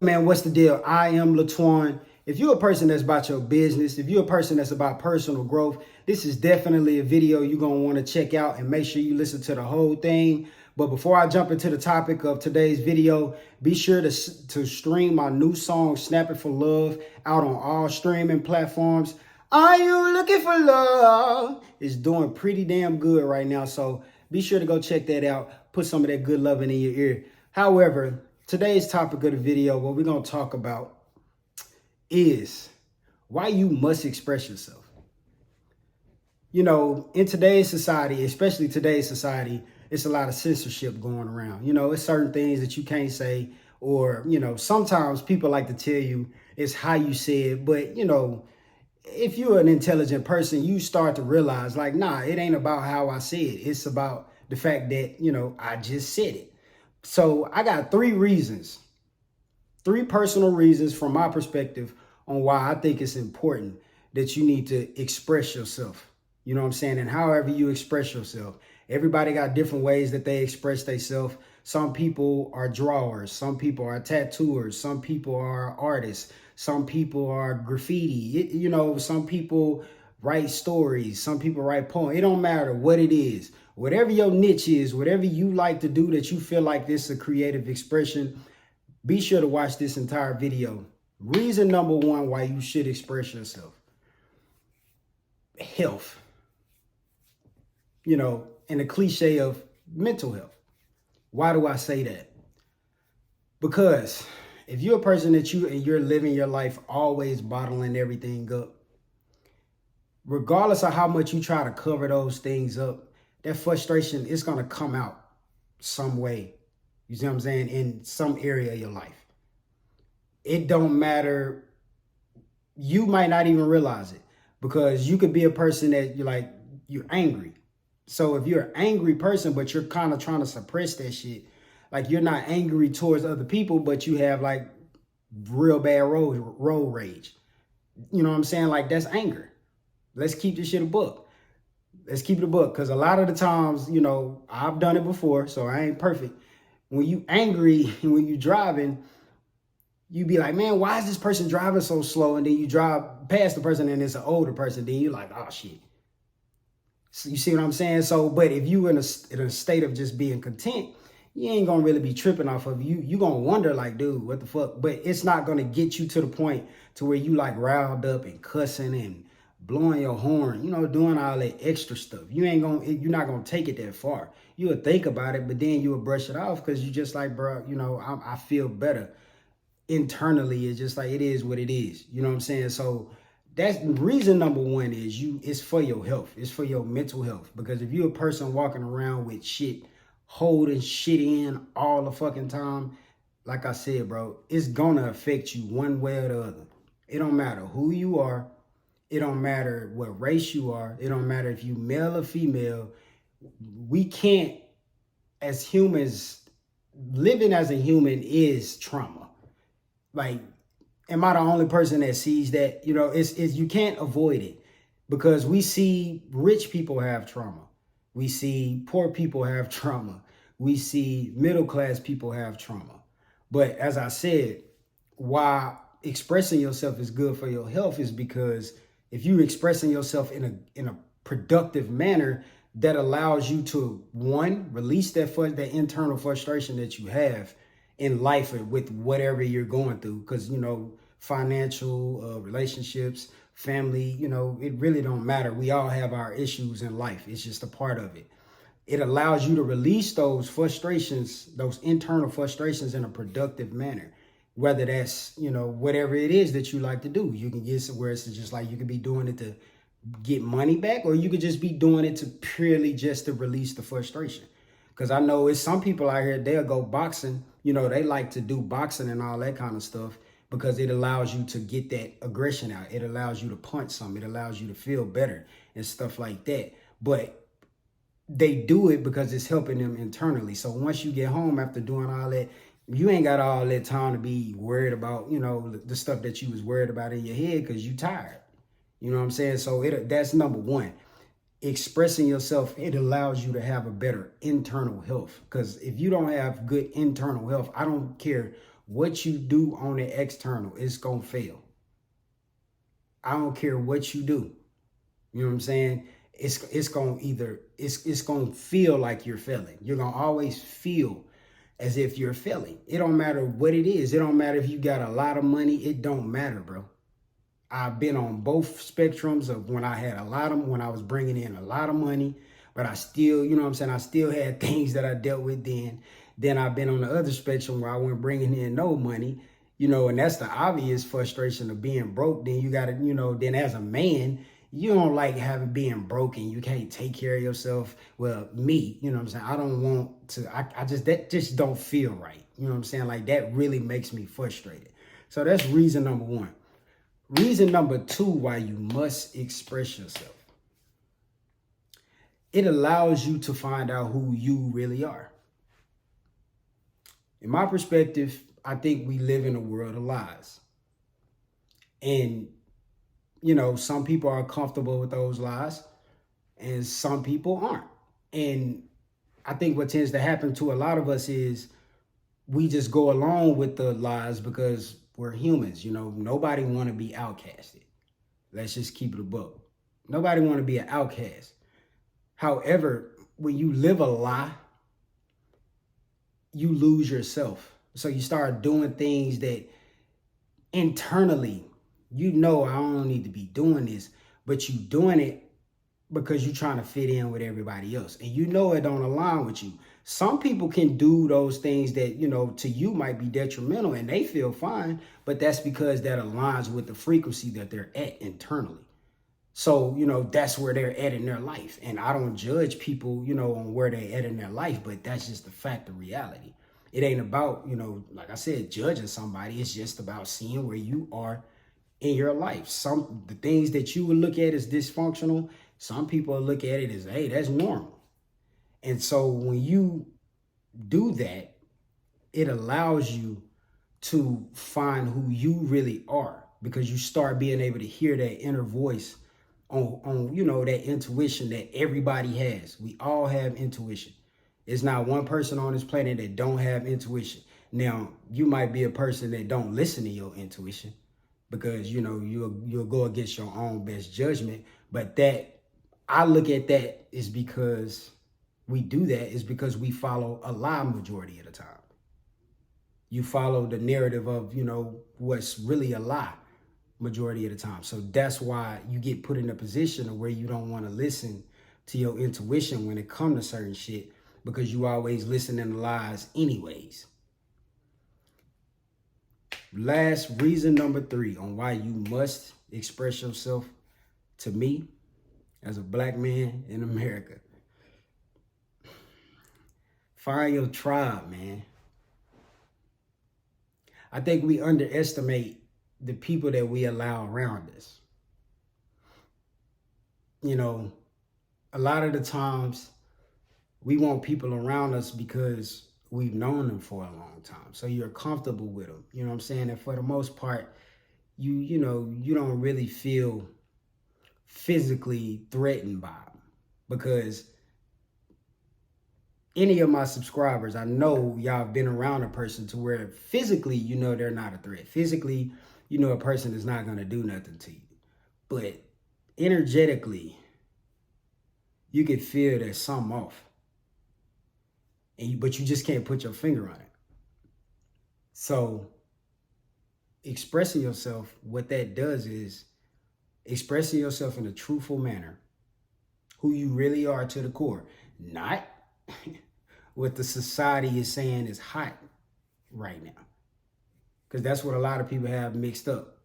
Man, what's the deal? I am LATWAN. If you're a person that's about your business, if you're a person that's about personal growth, this is definitely a video you're going to want to check out, and make sure you listen to the whole thing. But before I jump into the topic of today's video, be sure to stream my new song, Snap It for Love, out on all streaming platforms. Are you looking for love? It's doing pretty damn good right now, so be sure to go check that out. Put some of that good loving in your ear. However, today's topic of the video, what we're going to talk about is why you must express yourself. You know, in today's society, especially today's society, it's a lot of censorship going around. You know, it's certain things that you can't say, or, you know, sometimes people like to tell you it's how you say it. But, you know, if you're an intelligent person, you start to realize, like, nah, it ain't about how I say it. It's about the fact that, you know, I just said it. So I got three personal reasons from my perspective on why I think it's important that you need to express yourself. You know what I'm saying? And however you express yourself, everybody got different ways that they express themselves. Some people are drawers, some people are tattooers, some people are artists, some people are graffiti. You know, some people write stories, some people write poems. It don't matter what it is. Whatever your niche is, whatever you like to do that you feel like this is a creative expression, be sure to watch this entire video. Reason number one why you should express yourself. Health. You know, and the cliche of mental health. Why do I say that? Because if you're a person that you're living your life always bottling everything up, regardless of how much you try to cover those things up, that frustration is going to come out some way. You see what I'm saying? In some area of your life. It don't matter. You might not even realize it, because you could be a person that you're angry. So if you're an angry person, but you're kind of trying to suppress that shit, like you're not angry towards other people, but you have like real bad road rage. You know what I'm saying? Like, that's anger. Let's keep this shit a book. Let's keep it a book, because a lot of the times, you know, I've done it before, so I ain't perfect. When you angry and when you driving, you be like, man, why is this person driving so slow? And then you drive past the person and it's an older person. Then you're like, oh, shit. So you see what I'm saying? So, but if you in a state of just being content, you ain't going to really be tripping off of you. You're going to wonder like, dude, what the fuck? But it's not going to get you to the point to where you like riled up and cussing and blowing your horn, you know, doing all that extra stuff. You're not going to take it that far. You would think about it, but then you would brush it off, because you just like, bro, you know, I feel better. Internally, it's just like, it is what it is. You know what I'm saying? So that's reason number one is it's for your health. It's for your mental health. Because if you're a person walking around with shit, holding shit in all the fucking time, like I said, bro, it's gonna affect you one way or the other. It don't matter who you are. It don't matter what race you are. It don't matter if you male or female. We can't, as humans, living as a human is trauma. Like, am I the only person that sees that? You know, it's you can't avoid it, because we see rich people have trauma. We see poor people have trauma. We see middle-class people have trauma. But as I said, why expressing yourself is good for your health is because if you're expressing yourself in a productive manner, that allows you to, one, release that internal frustration that you have in life with whatever you're going through. Because, you know, financial, relationships, family, you know, it really don't matter. We all have our issues in life. It's just a part of it. It allows you to release those frustrations, those internal frustrations, in a productive manner. Whether that's, you know, whatever it is that you like to do. You can get somewhere it's just like you could be doing it to get money back, or you could just be doing it to purely just to release the frustration. Because I know it's some people out here, they'll go boxing. You know, they like to do boxing and all that kind of stuff because it allows you to get that aggression out. It allows you to punch something. It allows you to feel better and stuff like that. But they do it because it's helping them internally. So once you get home after doing all that, you ain't got all that time to be worried about, you know, the stuff that you was worried about in your head, because you tired. You know what I'm saying? So that's number one. expressing yourself, it allows you to have a better internal health. Because if you don't have good internal health, I don't care what you do on the external, it's going to fail. I don't care what you do. You know what I'm saying? It's going to either, it's going to feel like you're failing. You're going to always feel as if you're failing. It don't matter what it is. It don't matter if you got a lot of money. It don't matter, bro. I've been on both spectrums of when I had when I was bringing in a lot of money, but I still, you know what I'm saying? I still had things that I dealt with then. Then I've been on the other spectrum where I wasn't bringing in no money, and that's the obvious frustration of being broke. Then you got to, then as a man, you don't like having being broken. You can't take care of yourself. Well, me, you know what I'm saying? I don't want to, that just don't feel right. You know what I'm saying? Like that really makes me frustrated. So that's reason number one. Reason number two why you must express yourself. It allows you to find out who you really are. In my perspective, I think we live in a world of lies. And, some people are comfortable with those lies and some people aren't. And I think what tends to happen to a lot of us is we just go along with the lies because we're humans. Nobody want to be outcasted. Let's just keep it a buck. Nobody want to be an outcast. However, when you live a lie, you lose yourself. So you start doing things that internally, I don't need to be doing this, but you doing it because you're trying to fit in with everybody else. And it don't align with you. Some people can do those things that, to you might be detrimental and they feel fine, but that's because that aligns with the frequency that they're at internally. So, that's where they're at in their life. And I don't judge people, on where they're at in their life, but that's just the fact of reality. It ain't about, like I said, judging somebody. It's just about seeing where you are in your life. The things that you would look at as dysfunctional, some people look at it as, hey, that's normal. And so when you do that, it allows you to find who you really are because you start being able to hear that inner voice on that intuition that everybody has. We all have intuition. There's not one person on this planet that don't have intuition. Now, you might be a person that don't listen to your intuition because, you'll go against your own best judgment. But that, I look at that is because we do that is because we follow a lie majority of the time. You follow the narrative of, what's really a lie majority of the time. So that's why you get put in a position where you don't want to listen to your intuition when it comes to certain shit because you always listening to lies anyways. Last reason number 3 on why you must express yourself to me as a black man in America. Find your tribe, man. I think we underestimate the people that we allow around us. A lot of the times we want people around us because we've known them for a long time. So you're comfortable with them. You know what I'm saying? And for the most part, you don't really feel physically threatened by them because any of my subscribers, I know y'all been around a person to where physically, they're not a threat. Physically, a person is not going to do nothing to you. But energetically, you can feel there's something off. But you just can't put your finger on it. So expressing yourself, what that does is expressing yourself in a truthful manner, who you really are to the core, not what the society is saying is hot right now. Because that's what a lot of people have mixed up.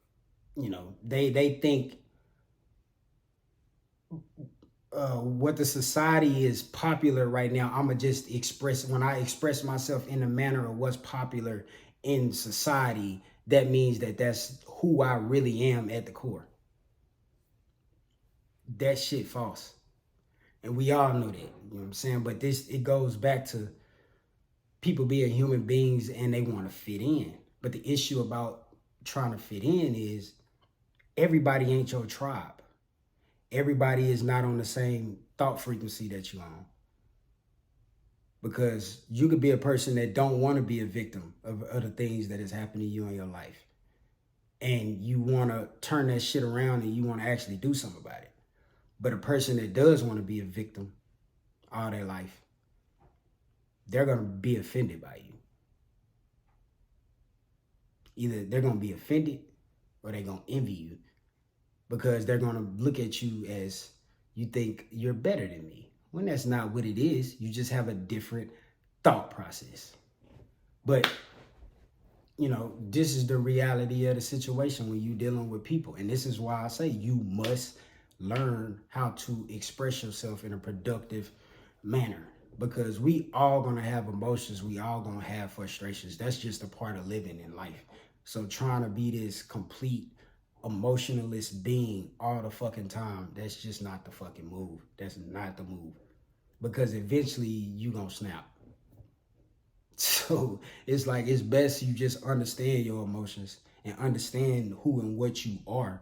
They think what the society is popular right now, I'm going to just when I express myself in the manner of what's popular in society, that means that that's who I really am at the core. That shit false. And we all know that, you know what I'm saying? But it goes back to people being human beings and they want to fit in. But the issue about trying to fit in is everybody ain't your tribe. Everybody is not on the same thought frequency that you on. Because you could be a person that don't want to be a victim of the things that has happened to you in your life. And you want to turn that shit around and you want to actually do something about it. But a person that does want to be a victim all their life, they're going to be offended by you. Either they're going to be offended or they're going to envy you, because they're going to look at you as you think you're better than me, when that's not what it is. You just have a different thought process. But, you know, this is the reality of the situation when you're dealing with people. And this is why I say you must learn how to express yourself in a productive manner, because we all going to have emotions. We all going to have frustrations. That's just a part of living in life. So trying to be this complete emotionalist being all the fucking time, that's just not the fucking move. That's not the move, because eventually you gonna snap. So it's like, it's best you just understand your emotions and understand who and what you are,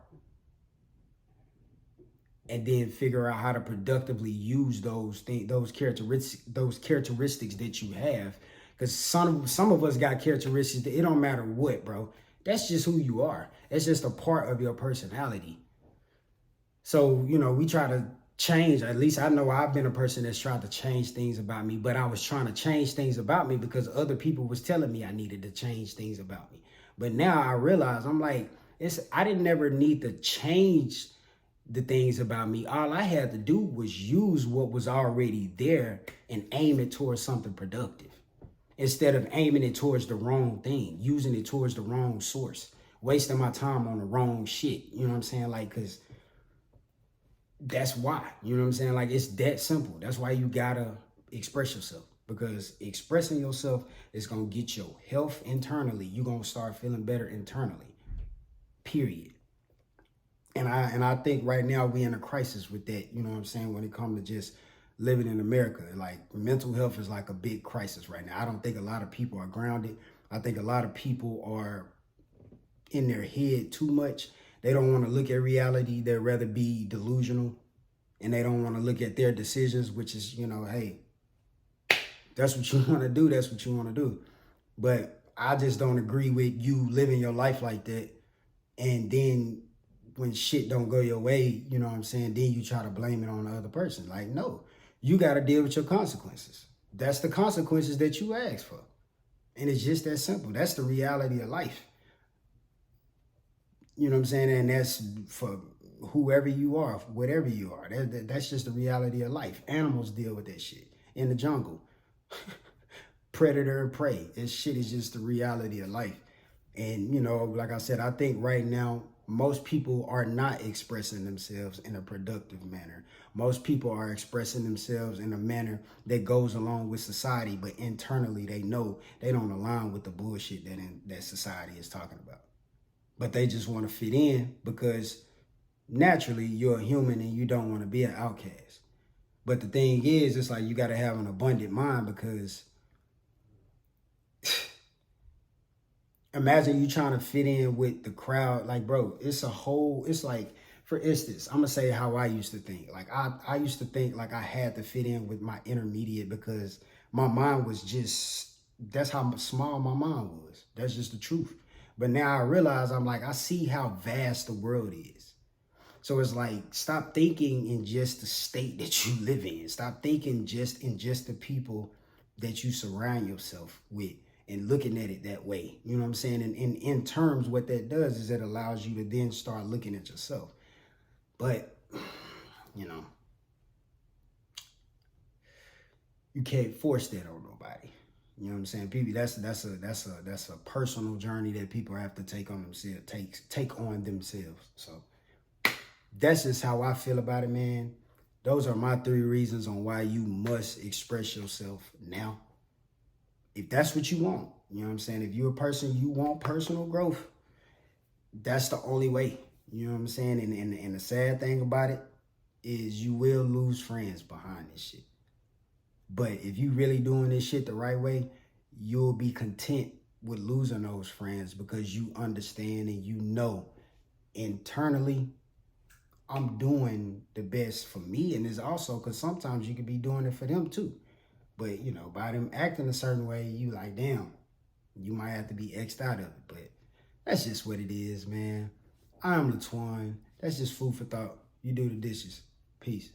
and then figure out how to productively use those things, those characteristics that you have. Because some of us got characteristics that it don't matter what, bro. That's just who you are. That's just a part of your personality. So, you know, we try to change. At least I know I've been a person that's tried to change things about me, but I was trying to change things about me because other people was telling me I needed to change things about me. But now I realize, I'm like, I didn't ever need to change the things about me. All I had to do was use what was already there and aim it towards something productive, instead of aiming it towards the wrong thing, using it towards the wrong source, wasting my time on the wrong shit. You know what I'm saying? Like, because that's why, you know what I'm saying? Like, it's that simple. That's why you gotta express yourself, because expressing yourself is gonna get your health internally. You're gonna start feeling better internally, period. And I think right now we in a crisis with that, you know what I'm saying, when it comes to just living in America. Like, mental health is like a big crisis right now. I don't think a lot of people are grounded. I think a lot of people are in their head too much. They don't want to look at reality. They'd rather be delusional, and they don't want to look at their decisions, which is, you know, hey, that's what you want to do. That's what you want to do. But I just don't agree with you living your life like that. And then when shit don't go your way, you know what I'm saying, then you try to blame it on the other person. Like, no, you got to deal with your consequences. That's the consequences that you asked for. And it's just that simple. That's the reality of life. You know what I'm saying? And that's for whoever you are, whatever you are. That's just the reality of life. Animals deal with that shit in the jungle. Predator and prey. This shit is just the reality of life. And, you know, like I said, I think right now, most people are not expressing themselves in a productive manner. Most people are expressing themselves in a manner that goes along with society, but internally they know they don't align with the bullshit that society is talking about. But they just want to fit in because naturally you're a human and you don't want to be an outcast. But the thing is, it's like you got to have an abundant mind, because imagine you trying to fit in with the crowd. Like, bro, it's like, for instance, I'm going to say how I used to think. Like, I used to think like I had to fit in with my intermediate, because my mind was just, that's how small my mind was. That's just the truth. But now I realize, I'm like, I see how vast the world is. So it's like, stop thinking in just the state that you live in. Stop thinking just in just the people that you surround yourself with, and looking at it that way. You know what I'm saying? And in terms, what that does is it allows you to then start looking at yourself. But, you know, you can't force that on nobody. You know what I'm saying? People, that's a personal journey that people have to take on themselves, take on themselves. So that's just how I feel about it, man. Those are my 3 reasons on why you must express yourself now. If that's what you want, you know what I'm saying? If you're a person, you want personal growth, that's the only way. You know what I'm saying? And the sad thing about it is you will lose friends behind this shit. But if you really doing this shit the right way, you'll be content with losing those friends, because you understand and you know internally I'm doing the best for me, and it's also because sometimes you could be doing it for them too. But you know, by them acting a certain way, you like, damn, you might have to be X'd out of it. But that's just what it is, man. I'm LATWAN. That's just food for thought. You do the dishes. Peace.